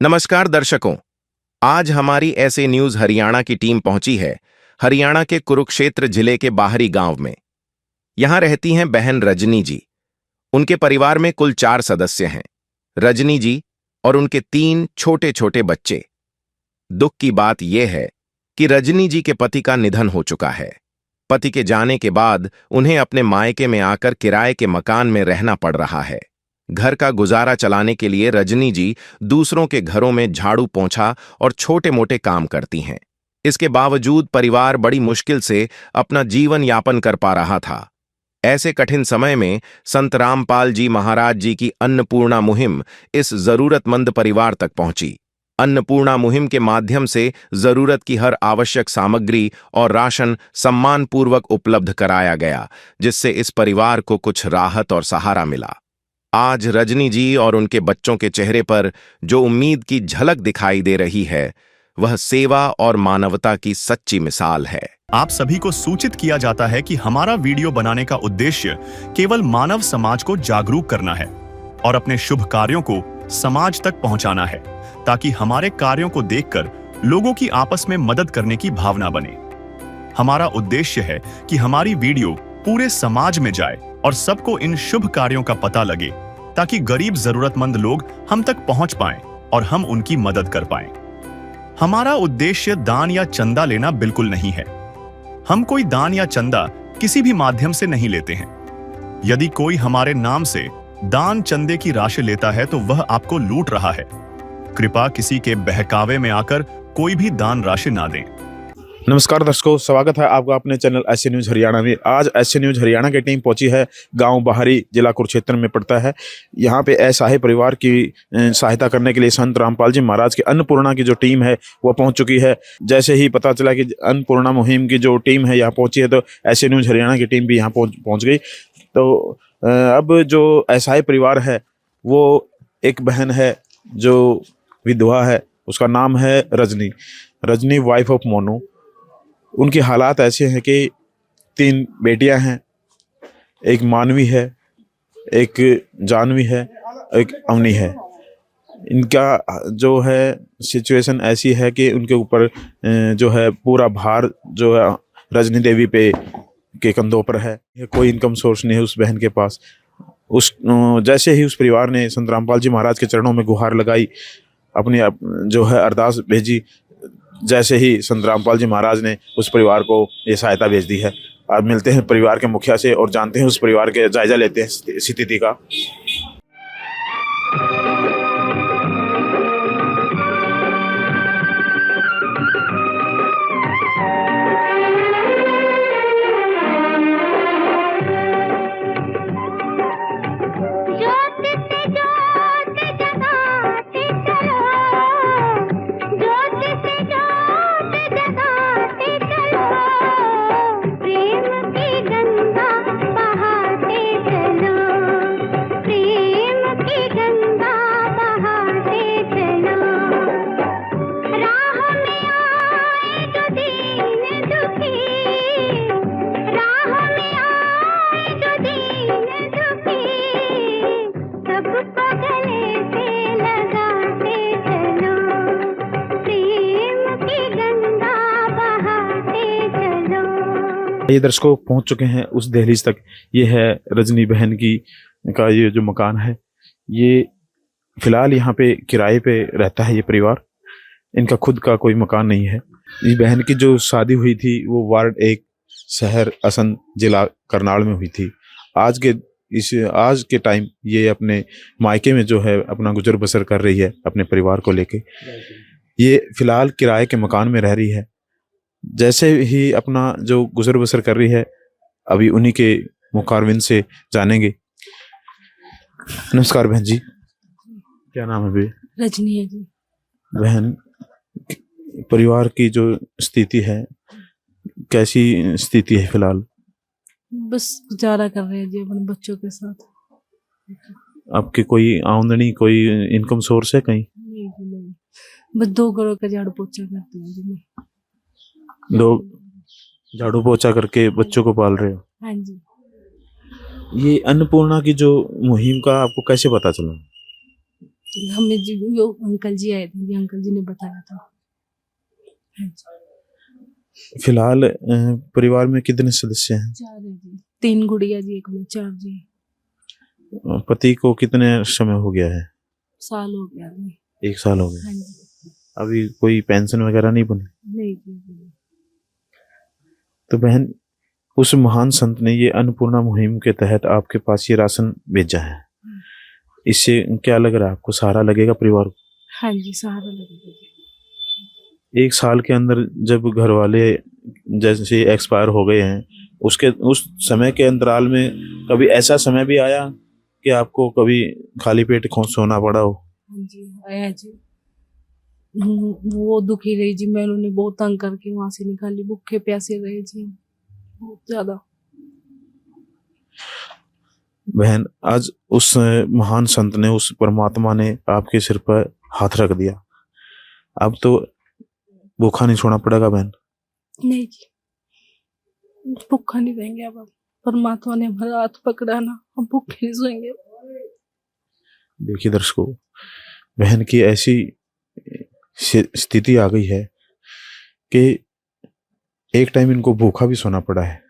नमस्कार दर्शकों। आज हमारी ऐसे न्यूज हरियाणा की टीम पहुंची है हरियाणा के कुरुक्षेत्र जिले के बाहरी गांव में। यहां रहती हैं बहन रजनी जी। उनके परिवार में कुल 4 सदस्य हैं। रजनी जी और उनके 3 छोटे छोटे बच्चे। दुख की बात यह है कि रजनी जी के पति का निधन हो चुका है। पति के जाने के बाद उन्हें अपने मायके में आकर किराए के मकान में रहना पड़ रहा है। घर का गुजारा चलाने के लिए रजनी जी दूसरों के घरों में झाड़ू पोंछा और छोटे मोटे काम करती हैं। इसके बावजूद परिवार बड़ी मुश्किल से अपना जीवन यापन कर पा रहा था। ऐसे कठिन समय में संत रामपाल जी महाराज जी की अन्नपूर्णा मुहिम इस जरूरतमंद परिवार तक पहुंची। अन्नपूर्णा मुहिम के माध्यम से जरूरत की हर आवश्यक सामग्री और राशन सम्मानपूर्वक उपलब्ध कराया गया, जिससे इस परिवार को कुछ राहत और सहारा मिला। आज रजनी जी और उनके बच्चों के चेहरे पर जो उम्मीद की झलक दिखाई दे रही है, वह सेवा और मानवता की सच्ची मिसाल है। आप सभी को सूचित किया जाता है कि हमारा वीडियो बनाने का उद्देश्य केवल मानव समाज को जागरूक करना है और अपने शुभ कार्यों को समाज तक पहुंचाना है, ताकि हमारे कार्यों को देखकर लोगों की आपस में मदद करने की भावना बने। हमारा उद्देश्य है कि हमारी वीडियो पूरे समाज में जाए और सबको इन शुभ कार्यों का पता लगे, ताकि गरीब जरूरतमंद लोग हम तक पहुंच पाएं और हम उनकी मदद कर पाएं। हमारा उद्देश्य दान या चंदा लेना बिल्कुल नहीं है। हम कोई दान या चंदा किसी भी माध्यम से नहीं लेते हैं। यदि कोई हमारे नाम से दान चंदे की राशि लेता है तो वह आपको लूट रहा है। कृपया किसी के बहकावे में आकर कोई भी दान राशि ना दें। नमस्कार दर्शकों, स्वागत है आपका अपने चैनल ऐसे न्यूज हरियाणा में। आज ऐसे न्यूज हरियाणा की टीम पहुंची है गांव बाहरी, जिला कुरुक्षेत्र में पड़ता है। यहां पे असहाय परिवार की सहायता करने के लिए संत रामपाल जी महाराज की अन्नपूर्णा की जो टीम है वो पहुंच चुकी है। जैसे ही पता चला कि अन्नपूर्णा मुहिम की जो टीम है यहाँ पहुंची है, तो ऐसे न्यूज हरियाणा की टीम भी यहाँ पहुँच गई। तो अब जो असहाय परिवार है वो एक बहन है जो विधवा है, उसका नाम है रजनी वाइफ ऑफ मोनू। उनके हालात ऐसे हैं कि 3 बेटियां हैं, एक मानवी है, एक जानवी है, एक अवनी है। इनका जो है सिचुएशन ऐसी है कि उनके ऊपर जो है पूरा भार जो है रजनी देवी पे के कंधों पर है। कोई इनकम सोर्स नहीं है उस बहन के पास। जैसे ही उस परिवार ने संत रामपाल जी महाराज के चरणों में गुहार लगाई, अपनी जो है अरदास भेजी, जैसे ही संत रामपाल जी महाराज ने उस परिवार को ये सहायता भेज दी है। आज मिलते हैं परिवार के मुखिया से और जानते हैं उस परिवार के जायजा लेते हैं स्थिति का। ये दर्शकों पहुंच चुके हैं उस दहलीज तक। ये है रजनी बहन की का ये जो मकान है। ये फिलहाल यहाँ पे किराए पे रहता है ये परिवार। इनका खुद का कोई मकान नहीं है। इस बहन की जो शादी हुई थी वो वार्ड 1 शहर असंध जिला करनाल में हुई थी। आज के टाइम ये अपने मायके में जो है अपना गुजर बसर कर रही है अपने परिवार को लेके। ये फिलहाल किराए के मकान में रह रही है। जैसे ही अपना जो गुजर बसर कर रही है, अभी उन्हीं के मुखारविंद से जानेंगे। नमस्कार बहन जी, क्या नाम है? रजनी है जी। बहन, परिवार की जो स्थिति है, कैसी स्थिति है फिलहाल? बस गुजारा कर रहे हैं जी अपने बच्चों के साथ। आपकी कोई आमदनी, कोई इनकम सोर्स है कहीं? नहीं, बस 2 करोड़ का झाड़ू पोछा करती हूँ जी मैं। 2 झाड़ू पोछा करके बच्चों को पाल रहे हो? हाँ जी। ये अन्नपूर्णा की जो मुहिम का आपको कैसे पता चला? हमें जी वो अंकल जी आए थे, जी अंकल जी ने बताया था। हाँ जी। फिलहाल परिवार में कितने सदस्य हैं? 4 है जी, 3 गुड़िया जी, 1 मैं, 4 जी। पति को कितने समय हो गया है? साल हो गया जी। 1 साल हो गया। हाँ जी। अभी कोई पेंशन वगैरह नहीं बनी? नहीं जी। तो बहन, उस महान संत ने ये अन्नपूर्णा मुहिम के तहत आपके पास ये राशन भेजा है, इससे क्या लग रहा है आपको? सहारा लगेगा परिवार को? हाँ जी, सहारा लगेगा जी। 1 साल के अंदर जब घर वाले जैसे एक्सपायर हो गए हैं, उसके उस समय के अंतराल में कभी ऐसा समय भी आया कि आपको कभी खाली पेट सोना पड़ा हो? हाँ जी, आया जी। वो दुखी रही जी, मैं उन्होंने बहुत तंग करके वहां से निकाली, भूखे प्यासे रहे जी बहुत ज्यादा। बहन, आज उस महान संत ने, उस परमात्मा ने आपके सिर पर हाथ रख दिया, अब तो भूखा नहीं सोना पड़ेगा बहन। नहीं जी, भूखा नहीं रहेंगे अब। परमात्मा ने हमारा हाथ पकड़ा ना, हम भूखे नहीं सोएंगे। देखिए दर्शकों, बहन की ऐसी स्थिति आ गई है कि एक टाइम इनको भूखा भी सोना पड़ा है,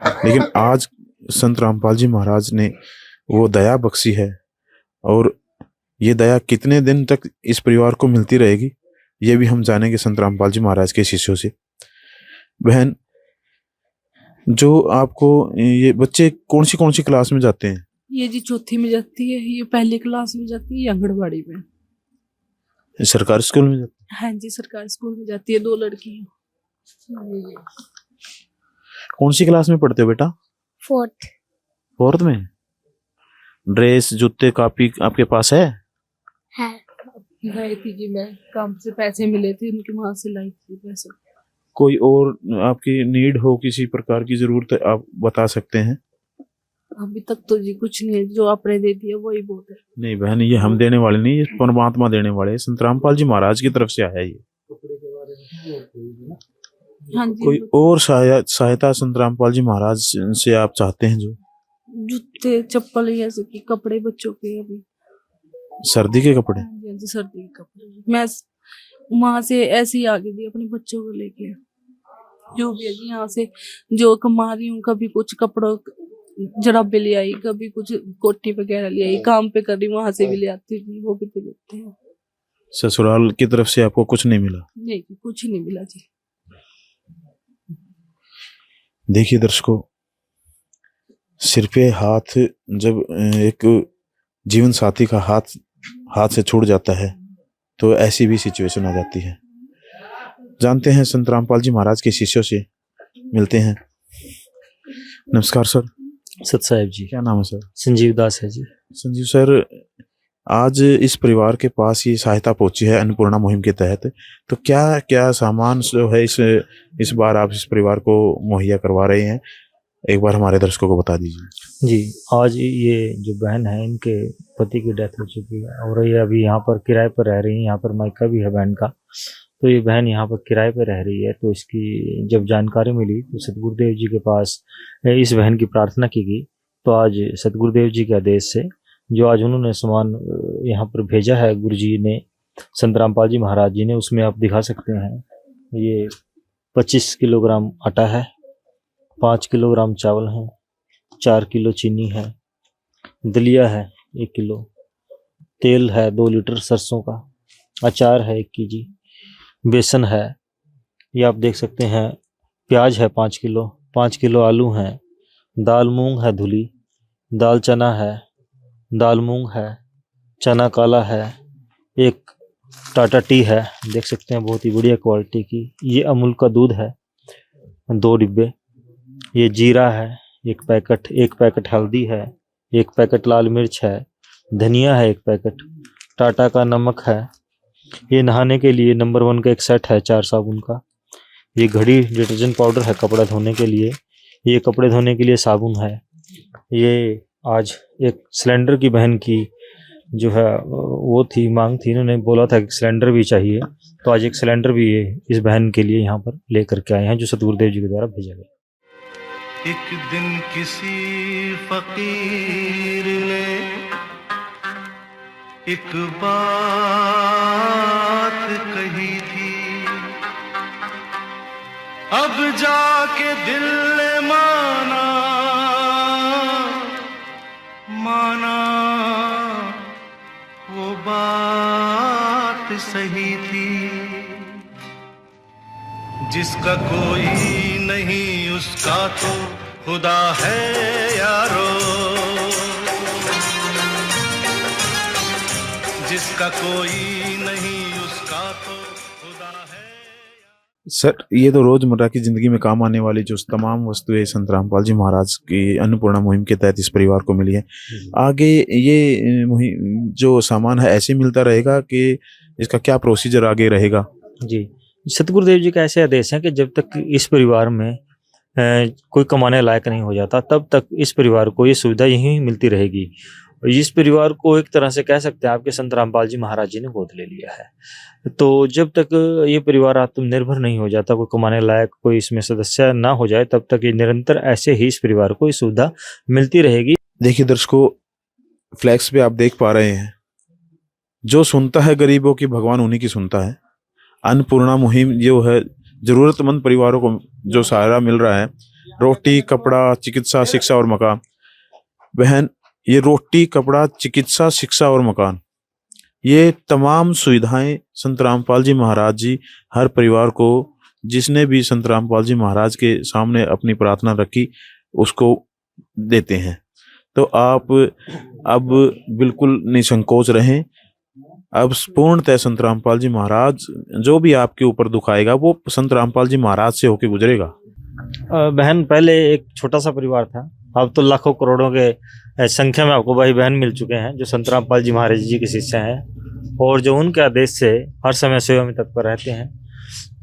लेकिन आज संत रामपाल जी महाराज ने वो दया बख्शी है, और ये दया कितने दिन तक इस परिवार को मिलती रहेगी ये भी हम जानेंगे संत रामपाल जी महाराज के शिष्यों से। बहन, जो आपको ये बच्चे कौन सी क्लास में जाते हैं? ये जी चौथी में जाती है, ये पहली क्लास में जाती है, ये आंगनबाड़ी में। सरकारी स्कूल में जाते हाँ जी, सरकारी स्कूल में जाती है, 2 लड़की हैं। कौन सी क्लास में पढ़ते हो बेटा? 4th में। ड्रेस, जूते, कॉपी आपके पास है? है। लाई थी जी, मैं काम से पैसे मिले थे उनके, वहां से लाई थी पैसे। कोई और आपकी नीड हो, किसी प्रकार की जरूरत है, आप बता सकते हैं? अभी तक तो जी कुछ नहीं है, जो आपने दे दिया वही बहुत है। नहीं बहन, ये हम देने वाले नहीं, ये परमात्मा देने वाले हैं, संत रामपाल जी महाराज की तरफ से आया है ये। हाँ जी। कोई और सहायता संत रामपाल जी महाराज से आप चाहते हैं? जो जूते, चप्पल, ऐसे कि कपड़े बच्चों के, अभी सर्दी के कपड़े? हाँ जी, हाँ जी, सर्दी के कपड़े। मैं वहां से ऐसे ही आ गई थी अपने बच्चों को लेके, जो भी है जी, यहाँ से जो कमा रही हूँ, कभी कुछ कपड़ों जराबे ले आई, कभी कुछ कोटी वगैरह ले आई, काम पे कर रही हूँ वहां से भी ले आती थी, वो भी दे देते हैं। ससुराल की तरफ से आपको कुछ नहीं मिला? नहीं, कुछ नहीं मिला जी। देखिए दर्शकों, सिर पे हाथ, जब एक जीवन साथी का हाथ से छूट जाता है तो ऐसी भी सिचुएशन आ जाती है। जानते हैं संत रामपाल जी महाराज के शिष्यों से, मिलते हैं। नमस्कार सर। सत साहिब जी। क्या नाम है सर? संजीव दास है जी। संजीव सर, आज इस परिवार के पास ये सहायता पहुंची है अन्नपूर्णा मुहिम के तहत, तो क्या क्या सामान जो है इस बार आप इस परिवार को मुहैया करवा रहे हैं, एक बार हमारे दर्शकों को बता दीजिए। जी, आज ये जो बहन है, इनके पति की डेथ हो चुकी है और ये अभी यहाँ पर किराए पर रह रही है। यहाँ पर मायका भी है बहन का, तो ये बहन यहाँ पर किराए पर रह रही है। तो इसकी जब जानकारी मिली तो सतगुरुदेव जी के पास इस बहन की प्रार्थना की गई। तो आज सतगुरुदेव जी के आदेश से जो आज उन्होंने सामान यहाँ पर भेजा है, गुरु जी ने, संत रामपाल जी महाराज जी ने, उसमें आप दिखा सकते हैं। ये 25 किलोग्राम आटा है, 5 किलोग्राम चावल है, 4 किलो चीनी है, दलिया है 1 किलो, तेल है 2 लीटर सरसों का, अचार है 1 केजी, बेसन है, ये आप देख सकते हैं, प्याज है 5 किलो, 5 किलो आलू हैं, दाल मूंग है धुली, दाल चना है, दाल मूंग है, चना काला है, एक टाटा टी है, देख सकते हैं बहुत ही बढ़िया क्वालिटी की। ये अमूल का दूध है 2 डिब्बे, ये जीरा है 1 पैकेट, 1 पैकेट हल्दी है, 1 पैकेट लाल मिर्च है, धनिया है 1 पैकेट, टाटा का नमक है, ये नहाने के लिए नंबर 1 का एक सेट है 4 साबुन का, ये घड़ी डिटर्जेंट पाउडर है कपड़ा धोने के लिए, ये कपड़े धोने के लिए साबुन है। ये आज एक सिलेंडर की बहन की जो है वो थी, मांग थी, इन्होंने बोला था कि सिलेंडर भी चाहिए, तो आज एक सिलेंडर भी इस बहन के लिए यहाँ पर लेकर के आए हैं, जो सतगुरुदेव जी के द्वारा भेजा गया। एक दिन किसी फकीर ने एक बात कही थी, अब जाके दिल ने माना, माना वो बात सही थी। जिसका कोई नहीं उसका तो खुदा है यारो, जिसका कोई नहीं उसका तो खुदा है। सर, ये तो रोजमर्रा की जिंदगी में काम आने वाली जो तमाम वस्तुएं संत रामपाल जी महाराज की अन्नपूर्णा मुहिम के तहत इस परिवार को मिली है, आगे ये मुहिम जो सामान है ऐसे मिलता रहेगा कि इसका क्या प्रोसीजर आगे रहेगा? जी, सतगुरुदेव जी का ऐसे आदेश है कि जब तक इस परिवार में कोई कमाने लायक नहीं हो जाता, तब तक इस परिवार को ये सुविधा यहीं मिलती रहेगी। और इस परिवार को एक तरह से कह सकते हैं आपके संत रामपाल जी महाराज जी ने गोद ले लिया है। तो जब तक ये परिवार आत्मनिर्भर नहीं हो जाता, कोई कमाने लायक कोई इसमें सदस्य ना हो जाए, तब तक ये निरंतर ऐसे ही इस परिवार को ये सुविधा मिलती रहेगी। देखिए दर्शकों, फ्लैक्स पे आप देख पा रहे हैं, जो सुनता है गरीबों की भगवान उन्हीं की सुनता है। अन्नपूर्णा मुहिम जो है, जरूरतमंद परिवारों को जो सहारा मिल रहा है, रोटी, कपड़ा, चिकित्सा, शिक्षा और मकान। बहन, ये रोटी, कपड़ा, चिकित्सा, शिक्षा और मकान, ये तमाम सुविधाएं संत रामपाल जी महाराज जी हर परिवार को, जिसने भी संत रामपाल जी महाराज के सामने अपनी प्रार्थना रखी, उसको देते हैं। तो आप अब बिल्कुल निसंकोच रहें। अब पूर्णतः संत रामपाल जी महाराज जो भी आपके ऊपर दुख आएगा वो संत रामपाल जी महाराज से होके गुजरेगा। बहन, पहले एक छोटा सा परिवार था, अब तो लाखों करोड़ों के संख्या में आपको भाई बहन मिल चुके हैं जो संत रामपाल जी महाराज जी के शिष्य हैं और जो उनके आदेश से हर समय सेवा में तत्पर रहते हैं।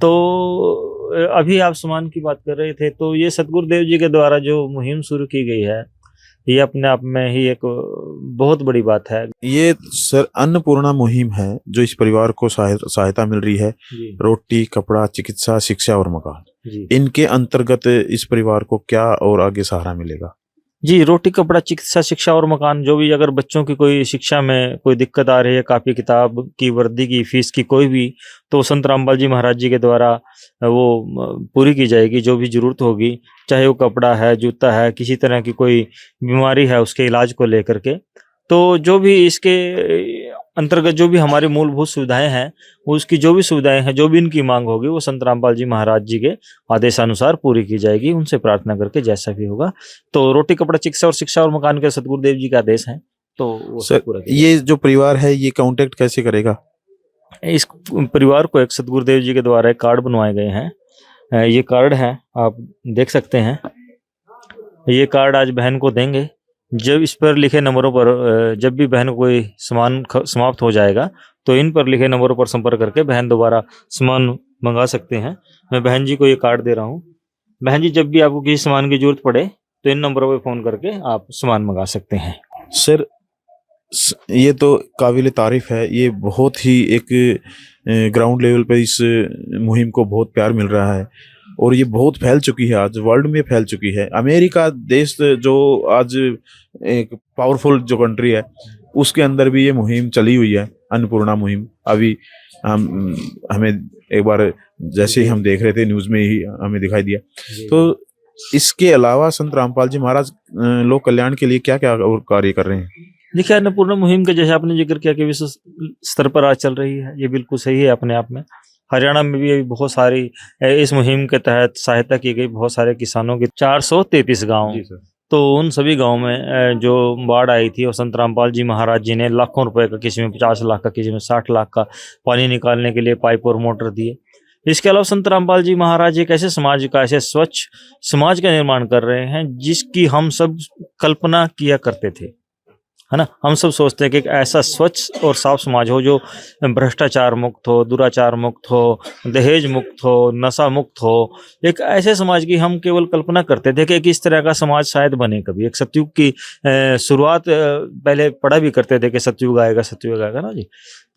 तो अभी आप सामान की बात कर रहे थे, तो ये सतगुरुदेव जी के द्वारा जो मुहिम शुरू की गई है, ये अपने आप में ही एक बहुत बड़ी बात है। ये सर अन्नपूर्णा मुहिम है जो इस परिवार को सहायता मिल रही है, रोटी, कपड़ा, चिकित्सा, शिक्षा और मकान। इनके अंतर्गत इस परिवार को क्या और आगे सहारा मिलेगा? जी, रोटी, कपड़ा, चिकित्सा, शिक्षा और मकान, जो भी अगर बच्चों की कोई शिक्षा में कोई दिक्कत आ रही है, कापी किताब की, वर्दी की, फीस की कोई भी, तो संत रामपाल जी महाराज जी के द्वारा वो पूरी की जाएगी। जो भी जरूरत होगी, चाहे वो कपड़ा है, जूता है, किसी तरह की कोई बीमारी है उसके इलाज को लेकर के, तो जो भी इसके अंतर्गत जो भी हमारी मूलभूत सुविधाएं हैं, उसकी जो भी सुविधाएं हैं, जो भी इनकी मांग होगी, वो संत रामपाल जी महाराज जी के आदेशानुसार पूरी की जाएगी, उनसे प्रार्थना करके जैसा भी होगा। तो रोटी, कपड़ा, चिकित्सा और शिक्षा और मकान के सतगुरुदेव जी का आदेश है, तो वो सर, पूरा ये जो परिवार है ये कांटेक्ट कैसे करेगा? इस परिवार को एक सतगुरुदेव जी के द्वारा एक कार्ड बनवाए गए हैं। ये कार्ड है, आप देख सकते हैं। ये कार्ड आज बहन को देंगे। जब इस पर लिखे नंबरों पर, जब भी बहन कोई सामान समाप्त हो जाएगा, तो इन पर लिखे नंबरों पर संपर्क करके बहन दोबारा सामान मंगा सकते हैं। मैं बहन जी को ये कार्ड दे रहा हूँ। बहन जी, जब भी आपको किसी सामान की जरूरत पड़े तो इन नंबरों पर फोन करके आप सामान मंगा सकते हैं। सर, ये तो काबिल तारीफ है। ये बहुत ही एक ग्राउंड लेवल पे इस मुहिम को बहुत प्यार मिल रहा है और ये बहुत फैल चुकी है, आज वर्ल्ड में फैल चुकी है। अमेरिका देश जो आज एक पावरफुल जो कंट्री है, उसके अंदर भी ये मुहिम चली हुई है, अन्नपूर्णा मुहिम। अभी हमें एक बार जैसे ही हम देख रहे थे न्यूज़ में ही हमें दिखाई दिया। तो इसके अलावा संत रामपाल जी महाराज लोक कल्याण के लिए क्या क्या और कार्य कर रहे हैं? देखिए, अन्नपूर्णा मुहिम के जैसे आपने जिक्र किया कि विश्व स्तर पर आज चल रही है, ये बिल्कुल सही है अपने आप में। हरियाणा में भी अभी बहुत सारी इस मुहिम के तहत सहायता की गई, बहुत सारे किसानों के 433 गांव, तो उन सभी गांव में जो बाढ़ आई थी और संत रामपाल जी महाराज जी ने लाखों रुपए का, किसी में 50 लाख का, किसी में 60 लाख का पानी निकालने के लिए पाइप और मोटर दिए। इसके अलावा संत रामपाल जी महाराज एक ऐसे समाज का, ऐसे स्वच्छ समाज का निर्माण कर रहे हैं जिसकी हम सब कल्पना किया करते थे, है ना। हम सब सोचते हैं कि एक ऐसा स्वच्छ और साफ समाज हो जो भ्रष्टाचार मुक्त हो, दुराचार मुक्त हो, दहेज मुक्त हो, नशा मुक्त हो। एक ऐसे समाज की हम केवल कल्पना करते थे कि एक इस तरह का समाज शायद बने कभी। एक सतयुग की शुरुआत पहले पढ़ा भी करते थे कि सतयुग आएगा, सतयुग आएगा ना जी।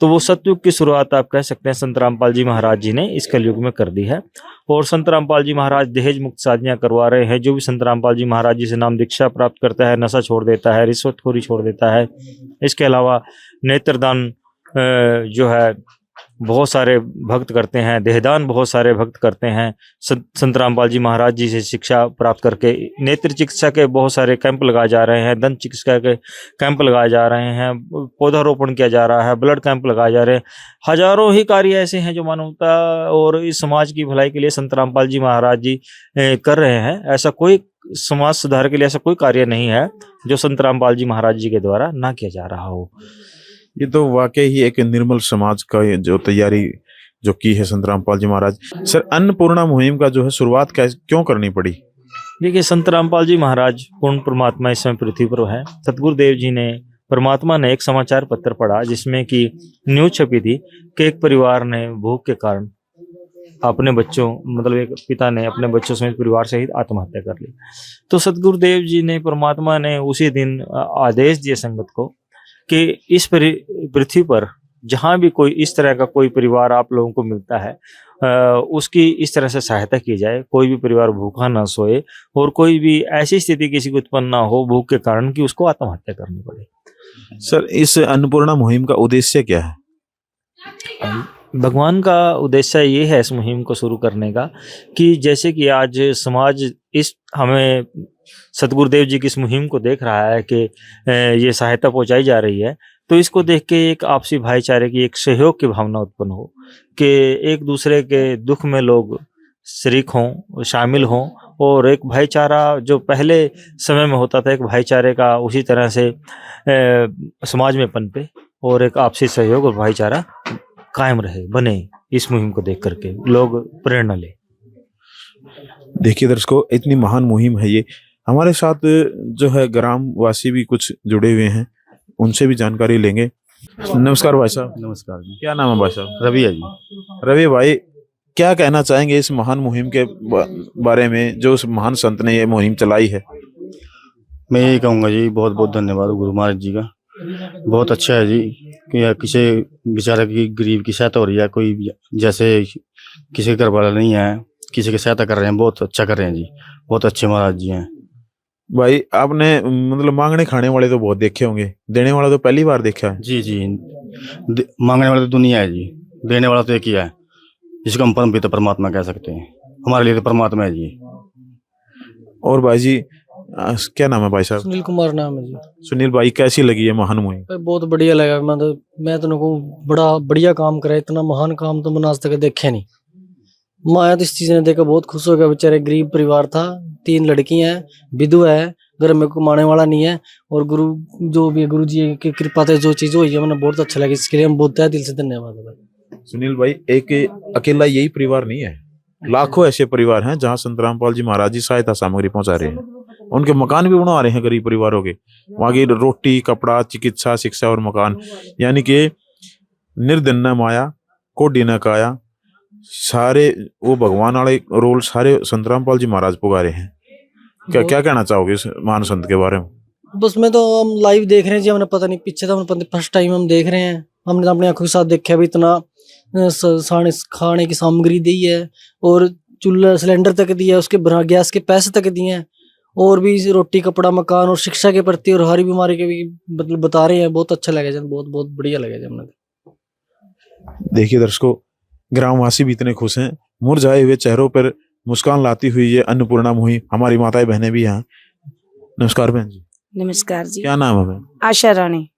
तो वो सतयुग की शुरुआत आप कह सकते हैं संत रामपाल जी महाराज जी ने इस कलयुग में कर दी है। और संत रामपाल जी महाराज दहेज मुक्त शादियां करवा रहे हैं। जो भी संत रामपाल जी महाराज जी से नाम दीक्षा प्राप्त करता है, नशा छोड़ देता है, रिश्वतखोरी छोड़ देता जाता है। इसके अलावा नेत्रदान जो है बहुत सारे भक्त करते हैं, देहदान बहुत सारे भक्त करते हैं। संत रामपाल जी महाराज जी से शिक्षा प्राप्त करके नेत्र चिकित्सा के बहुत सारे कैंप लगाए जा रहे हैं, दंत चिकित्सा के कैंप लगाए जा रहे हैं, पौधारोपण किया जा रहा है, ब्लड कैंप लगाए जा रहे हैं। हजारों ही कार्य ऐसे हैं जो मानवता और इस समाज की भलाई के लिए संत रामपाल जी महाराज जी कर रहे हैं। ऐसा कोई समाज सुधार के लिए ऐसा कोई कार्य नहीं है जो संत रामपाल जी महाराज जी के द्वारा ना किया जा रहा हो। ये तो वाकई ही एक निर्मल समाज का ये जो तैयारी जो की है संत रामपाल जी महाराज। सर, अन्नपूर्णा मुहिम का जो है शुरुआत क्यों करनी पड़ी? देखिए, संत रामपाल जी महाराज पूर्ण परमात्मा इस समय पृथ्वी पर है। सतगुरुदेव जी ने परमात्मा ने एक समाचार पत्र पढ़ा जिसमें कि न्यूज छपी थी कि एक परिवार ने भूख के कारण अपने बच्चों मतलब एक पिता ने अपने बच्चों समेत परिवार सहित आत्महत्या कर ली। तो सतगुरुदेव जी ने परमात्मा ने उसी दिन आदेश दिए संगत को कि इस पृथ्वी पर जहाँ भी कोई इस तरह का कोई परिवार आप लोगों को मिलता है उसकी इस तरह से सहायता की जाए। कोई भी परिवार भूखा ना सोए और कोई भी ऐसी स्थिति किसी को उत्पन्न ना हो भूख के कारण कि उसको आत्महत्या करनी पड़े। सर, इस अन्नपूर्णा मुहिम का उद्देश्य क्या है? भगवान का उद्देश्य ये है इस मुहिम को शुरू करने का कि जैसे कि आज समाज इस हमें सतगुरुदेव जी की इस मुहिम को देख रहा है कि ये सहायता पहुंचाई जा रही है, तो इसको देख के एक आपसी भाईचारे की एक सहयोग की भावना उत्पन्न हो कि एक दूसरे के दुख में लोग शरीक हों, शामिल हों और एक भाईचारा जो पहले समय में होता था एक भाईचारे का उसी तरह से समाज में पनपे और एक आपसी सहयोग और भाईचारा कायम रहे, बने। इस मुहिम को देख करके लोग प्रेरणा ले। देखिए दर्शकों, इतनी महान मुहिम है ये। हमारे साथ जो है ग्रामवासी भी कुछ जुड़े हुए हैं, उनसे भी जानकारी लेंगे। नमस्कार भाई साहब। नमस्कार जी। क्या नाम है भाई साहब? रवि है जी। रवि भाई, क्या कहना चाहेंगे इस महान मुहिम के बारे में जो उस महान संत ने ये मुहिम चलाई है? मैं यही कहूँगा जी, बहुत बहुत धन्यवाद गुरु महाराज जी का। बहुत अच्छा है जी कि किसी बेचारे की गरीब की सहायता हो रही है। कोई जैसे किसी के घर वाला नहीं है, किसी की सहायता कर रहे हैं, बहुत अच्छा कर रहे हैं जी। बहुत अच्छे महाराज जी हैं भाई। आपने मतलब मांगने खाने वाले तो बहुत देखे होंगे, देने वाला तो पहली बार देखा है। जी जी। मांगने वाला तो दुनिया है जी, देने वाला तो एक ही है जिसको हम परम पिता परमात्मा कह सकते हैं। हमारे लिए तो परमात्मा है जी। और भाई जी, क्या नाम है भाई साहब? सुनील कुमार नाम है जी। सुनील भाई, कैसी लगी है महान मुहिम? भाई बहुत बढ़िया लगा। मैं तो बड़ा बढ़िया काम करा। इतना महान काम तो मैंने आज तक देखे नहीं। मैं तो इस चीज ने देखकर बहुत खुश हो गया। बेचारे गरीब परिवार था, 3 लड़की हैं, विधवा है, घर में कमाने वाला नहीं है। और गुरु जो भी गुरु जी की कृपा से जो चीज हुई है मैंने बहुत अच्छा लगा। इसके लिए हम बहुत तहे दिल से धन्यवाद है भाई। सुनील भाई, एक अकेला यही परिवार नहीं है, लाखों ऐसे परिवार हैं जहां संत रामपाल जी महाराज जी सहायता सामग्री पहुंचा रहे हैं। उनके मकान भी बनवा रहे हैं गरीब परिवारों के। वहां की रोटी, कपड़ा, चिकित्सा, शिक्षा और मकान, यानी कि निर्धन न माया कोडी न काया, सारे वो भगवान वाले रोल सारे संत रामपाल जी महाराज पुकारे हैं। क्या कहना चाहोगे इस महान संत के बारे में? बस मैं तो हम लाइव देख रहे हैं जी। हमने पता नहीं पीछे था, हमने फर्स्ट टाइम हम देख रहे हैं। हमने अपनी आंखों के साथ देखा भी इतना खाने की सामग्री दी है और चूल्हा सिलेंडर तक दिया है, उसके गैस के पैसे तक दिए हैं और भी रोटी, कपड़ा, मकान और शिक्षा के प्रति और हरी बीमारी के भी मतलब बता रहे हैं। बहुत अच्छा लगा जी, बहुत बहुत बढ़िया लगा जी हमने। देखिए दर्शकों, ग्रामवासी भी इतने खुश हैं, मुरझाए हुए चेहरों पर मुस्कान लाती हुई ये अन्नपूर्णा मुहिम। हमारी माताएं बहनें भी यहाँ। नमस्कार बहन जी। नमस्कार जी। क्या नाम है बहन? आशा रानी।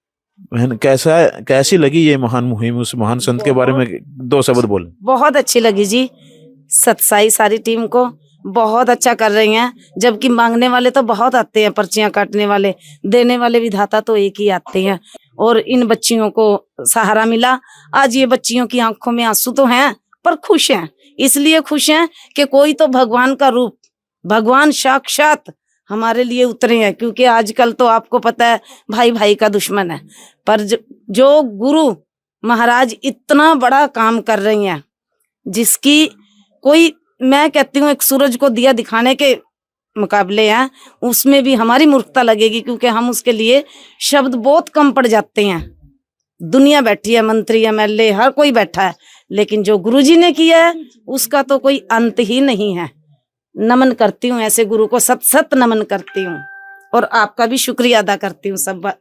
बहन, कैसी लगी ये महान मुहिम? उस महान संत के बारे में 2 शब्द बोले। बहुत अच्छी लगी जी। सत्साई सारी टीम को बहुत अच्छा कर रही हैं। जबकि मांगने वाले तो बहुत आते हैं, पर्चियां काटने वाले, देने वाले विधाता तो एक ही आते हैं। और इन बच्चियों को सहारा मिला। आज ये बच्चियों की आंखों में आंसू तो हैं पर खुश हैं। इसलिए खुश हैं कि कोई तो भगवान का रूप, भगवान साक्षात हमारे लिए उतरे हैं। क्योंकि आजकल तो आपको पता है भाई भाई का दुश्मन है, पर जो गुरु महाराज इतना बड़ा काम कर रही हैं, जिसकी कोई, मैं कहती हूँ एक सूरज को दिया दिखाने के मुकाबले हैं, उसमें भी हमारी मूर्खता लगेगी। क्योंकि हम उसके लिए शब्द बहुत कम पड़ जाते हैं। दुनिया बैठी है, मंत्री, MLA, हर कोई बैठा है, लेकिन जो गुरुजी ने किया है उसका तो कोई अंत ही नहीं है। नमन करती हूँ ऐसे गुरु को, सत सत नमन करती हूँ और आपका भी शुक्रिया अदा करती हूँ सब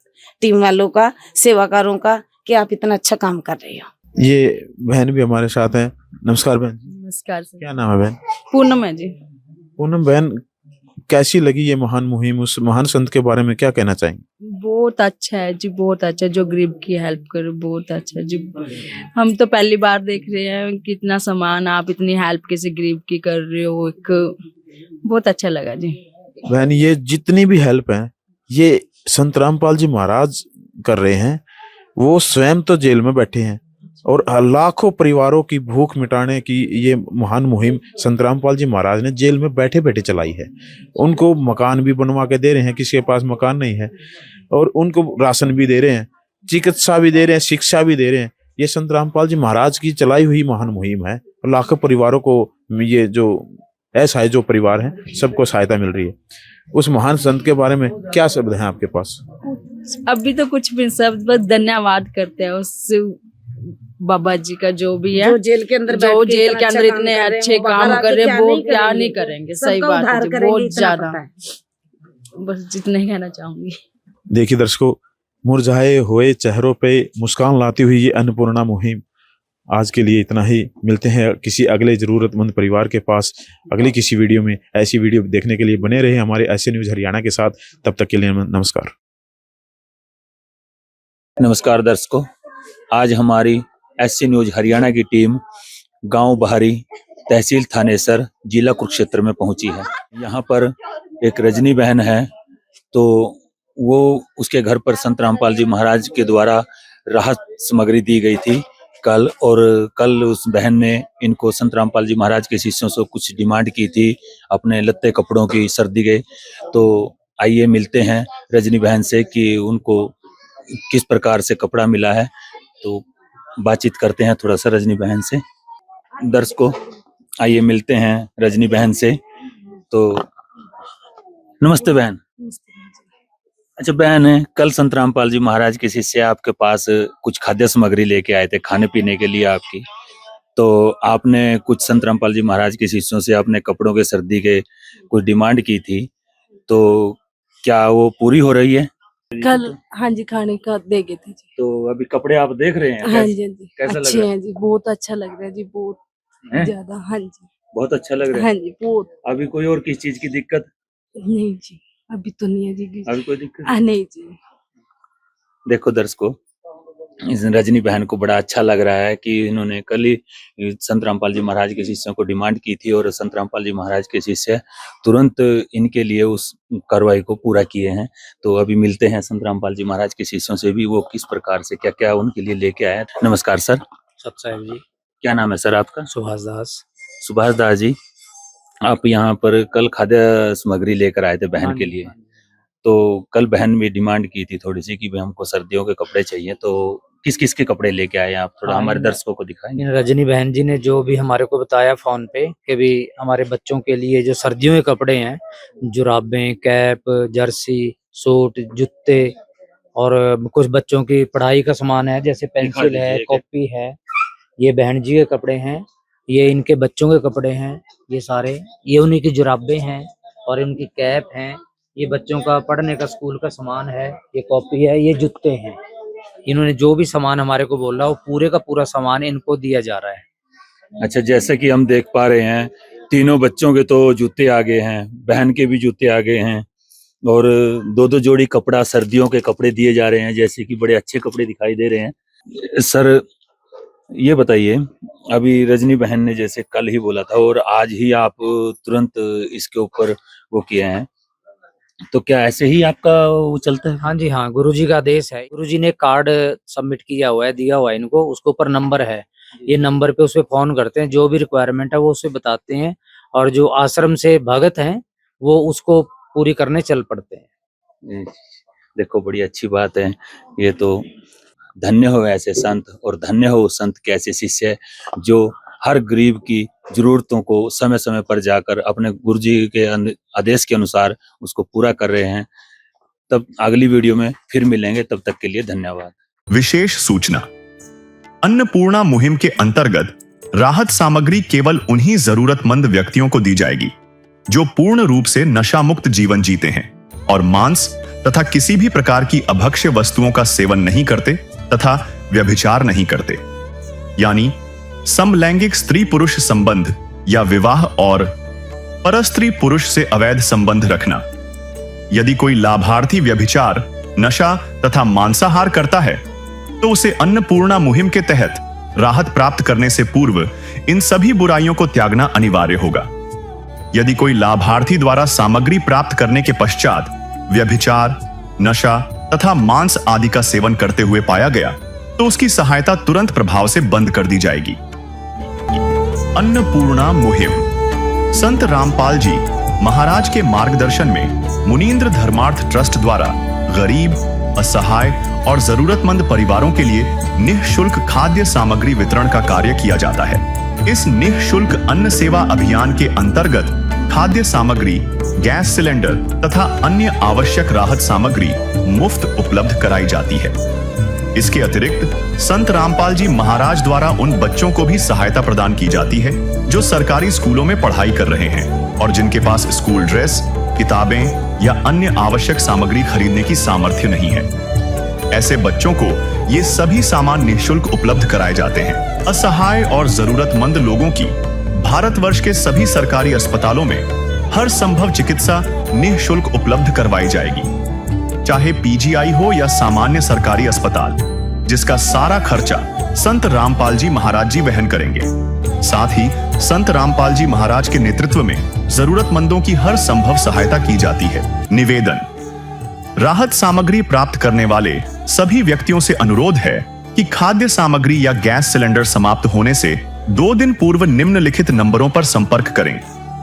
टीम वालों का, सेवाकारों का, कि आप इतना अच्छा काम कर रहे हो। ये बहन भी हमारे साथ हैं। नमस्कार बहन। नमस्कार सर। क्या नाम है बहन? पूनम है जी। पूनम बहन, कैसी लगी ये महान मुहिम? उस महान संत के बारे में क्या कहना चाहेंगे? बहुत अच्छा है जी, बहुत अच्छा, जो गरीब की हेल्प करे, बहुत अच्छा जी। हम तो पहली बार देख रहे हैं कितना सामान आप इतनी हेल्प किसी गरीब की कर रहे हो, एक बहुत अच्छा लगा जी। बहन, ये जितनी भी हेल्प है ये संत रामपाल जी महाराज कर रहे हैं। वो स्वयं तो जेल में बैठे हैं और लाखों परिवारों की भूख मिटाने की ये महान मुहिम संत रामपाल जी महाराज ने जेल में बैठे बैठे चलाई है। उनको मकान भी बनवा के दे रहे हैं, किसी के पास मकान नहीं है, और उनको राशन भी दे रहे हैं, चिकित्सा भी दे रहे हैं, शिक्षा भी दे रहे हैं। ये संत रामपाल जी महाराज की चलाई हुई महान मुहिम है। लाखों परिवारों को, ये जो असहाय जो परिवार हैं, सबको सहायता मिल रही है। उस महान संत के बारे में क्या शब्द हैं आपके पास? अभी तो कुछ भी, सब बस धन्यवाद करते हैं उस बाबा जी का, जो भी है, जो जेल के अंदर जो जेल के अंदर इतने अच्छे काम कर रहे हैं, वो क्या नहीं करेंगे। सही बात है जी, बहुत ज्यादा। बस जितना ही कहना चाहूंगी। देखिए दर्शकों, मुरझाए हुए चेहरों पे मुस्कान लाती हुई ये अन्नपूर्णा मुहिम। आज के लिए इतना ही। मिलते हैं किसी अगले जरूरतमंद परिवार के पास अगली किसी वीडियो में। ऐसी वीडियो देखने के लिए बने रहे हमारे ऐसे न्यूज हरियाणा के साथ। तब तक के लिए नमस्कार। नमस्कार दर्शकों, आज हमारी ऐसे न्यूज हरियाणा की टीम गांव बहारी, तहसील थानेसर, जिला कुरुक्षेत्र में पहुंची है। यहाँ पर एक रजनी बहन है, तो वो उसके घर पर संत रामपाल जी महाराज के द्वारा राहत सामग्री दी गई थी कल, और कल उस बहन ने इनको संत रामपाल जी महाराज के शिष्यों से कुछ डिमांड की थी अपने लत्ते कपड़ों की, सर्दी के। तो आइए मिलते हैं रजनी बहन से कि उनको किस प्रकार से कपड़ा मिला है, तो बातचीत करते हैं थोड़ा सा रजनी बहन से। दर्शकों, आइए मिलते हैं रजनी बहन से। तो नमस्ते बहन। अच्छा बहन, कल संत रामपाल जी महाराज के शिष्य आपके पास कुछ खाद्य सामग्री लेके आए थे खाने पीने के लिए आपकी, तो आपने कुछ संत रामपाल जी महाराज के शिष्यों से अपने कपड़ों के, सर्दी के कुछ डिमांड की थी, तो क्या वो पूरी हो रही है? कल हाँ जी, खाने का दे गए थे जी। तो अभी कपड़े आप देख रहे हैं? हाँ जी, हाँ जी, कैसा लग अच्छे रहा है? हैं जी, बहुत अच्छा लग रहा है जी, बहुत ज्यादा। हाँ जी, बहुत अच्छा लग रहा है। हाँ जी, बहुत। अभी कोई और किस चीज की दिक्कत? नहीं जी, अभी तो नहीं है जी। अभी कोई दिक्कत नहीं जी। देखो दर्शकों, इस रजनी बहन को बड़ा अच्छा लग रहा है कि इन्होंने कल ही संत रामपाल जी महाराज के शिष्यों को डिमांड की थी और संत रामपाल जी महाराज के शिष्य तुरंत इनके लिए उस कार्रवाई को पूरा किए हैं। तो अभी मिलते हैं संत रामपाल जी महाराज के शिष्यों से भी, वो किस प्रकार से क्या क्या उनके लिए लेके आए। नमस्कार सर। सतसाहिब जी। क्या नाम है सर आपका? सुभाष दास। सुभाष दास जी, आप यहाँ पर कल खाद्य सामग्री लेकर आए थे बहन के लिए, तो कल बहन भी डिमांड की थी थोड़ी सी कि भाई हमको सर्दियों के कपड़े चाहिए, तो किस किस के कपड़े लेके आए आप, थोड़ा हमारे दर्शकों को दिखाएंगे? रजनी बहन जी ने जो भी हमारे को बताया फोन पे कि भी हमारे बच्चों के लिए जो सर्दियों के कपड़े हैं, जुराबें, कैप, जर्सी, सूट, जूते और कुछ बच्चों की पढ़ाई का सामान है, जैसे पेंसिल है, कॉपी है, ये बहन जी के कपड़े हैं, ये इनके बच्चों के कपड़े हैं, ये सारे, ये उन्हीं की जुराबें हैं और इनकी कैप हैं, ये बच्चों का पढ़ने का स्कूल का सामान है, ये कॉपी है, ये जूते हैं। इन्होंने जो भी सामान हमारे को बोला वो पूरे का पूरा सामान इनको दिया जा रहा है। अच्छा, जैसे कि हम देख पा रहे हैं तीनों बच्चों के तो जूते आ गए हैं, बहन के भी जूते आ गए हैं और दो दो जोड़ी कपड़ा, सर्दियों के कपड़े दिए जा रहे हैं, जैसे कि बड़े अच्छे कपड़े दिखाई दे रहे हैं। सर ये बताइए, अभी रजनी बहन ने जैसे कल ही बोला था और आज ही आप तुरंत इसके ऊपर वो किए हैं, तो क्या ऐसे ही आपका वो चलता है? हाँ जी हाँ, गुरुजी का आदेश है। गुरुजी ने कार्ड सबमिट किया हुआ है, दिया हुआ है इनको, उसके ऊपर नंबर है, ये नंबर पे उसे फोन करते हैं, जो भी रिक्वायरमेंट है वो उसे बताते हैं और जो आश्रम से भगत हैं वो उसको पूरी करने चल पड़ते हैं। देखो बड़ी अच्छी बात है ये, तो धन्य हो ऐसे संत और धन्य हो संत के ऐसे शिष्य जो हर गरीब की जरूरतों को समय समय पर जाकर अपने गुरुजी के आदेश के अनुसार उसको पूरा कर रहे हैं। तब अगली वीडियो में फिर मिलेंगे, तब तक के लिए धन्यवाद। विशेष सूचना, अन्नपूर्णा मुहिम के अंतर्गत राहत सामग्री केवल उन्हीं जरूरतमंद व्यक्तियों को दी जाएगी जो पूर्ण रूप से नशा मुक्त जीवन जीते हैं और मांस तथा किसी भी प्रकार की अभक्ष्य वस्तुओं का सेवन नहीं करते तथा व्यभिचार नहीं करते, यानी समलैंगिक स्त्री पुरुष संबंध या विवाह और परस्त्री पुरुष से अवैध संबंध रखना। यदि कोई लाभार्थी व्यभिचार, नशा तथा मांसाहार करता है तो उसे अन्नपूर्णा मुहिम के तहत राहत प्राप्त करने से पूर्व इन सभी बुराइयों को त्यागना अनिवार्य होगा। यदि कोई लाभार्थी द्वारा सामग्री प्राप्त करने के पश्चात व्यभिचार, नशा तथा मांस आदि का सेवन करते हुए पाया गया तो उसकी सहायता तुरंत प्रभाव से बंद कर दी जाएगी। अन्नपूर्णा मुहिम। संत रामपाल जी महाराज के मार्गदर्शन में मुनींद्र धर्मार्थ ट्रस्ट द्वारा गरीब, असहाय और जरूरतमंद परिवारों के लिए निःशुल्क खाद्य सामग्री वितरण का कार्य किया जाता है। इस निःशुल्क अन्न सेवा अभियान के अंतर्गत खाद्य सामग्री, गैस सिलेंडर तथा अन्य आवश्यक राहत सामग्री मुफ्त उपलब्ध कराई जाती है। इसके अतिरिक्त संत रामपाल जी महाराज द्वारा उन बच्चों को भी सहायता प्रदान की जाती है जो सरकारी स्कूलों में पढ़ाई कर रहे हैं और जिनके पास स्कूल ड्रेस, किताबें या अन्य आवश्यक सामग्री खरीदने की सामर्थ्य नहीं है। ऐसे बच्चों को ये सभी सामान निःशुल्क उपलब्ध कराए जाते हैं। असहाय और जरूरतमंद लोगों की भारतवर्ष के सभी सरकारी अस्पतालों में हर संभव चिकित्सा निःशुल्क उपलब्ध करवाई जाएगी, चाहे पीजीआई हो या सामान्य सरकारी अस्पताल, जिसका सारा खर्चा संत रामपाल जी महाराज जी वहन करेंगे। साथ ही संत रामपाल जी महाराज के नेतृत्व में जरूरतमंदों की हर संभव सहायता की जाती है। निवेदन। राहत सामग्री प्राप्त करने वाले सभी व्यक्तियों से अनुरोध है कि खाद्य सामग्री या गैस सिलेंडर समाप्त होने से 2 दिन पूर्व निम्नलिखित नंबरों पर संपर्क करें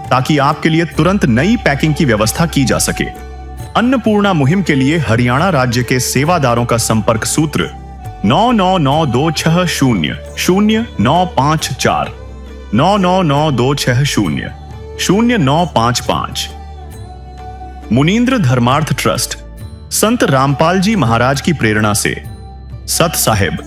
ताकि आपके लिए तुरंत नई पैकिंग की व्यवस्था की जा सके। अन्नपूर्णा मुहिम के लिए हरियाणा राज्य के सेवादारों का संपर्क सूत्र 9992600954 9992600955। मुनींद्र धर्मार्थ ट्रस्ट संत रामपाल जी महाराज की प्रेरणा से सत साहिब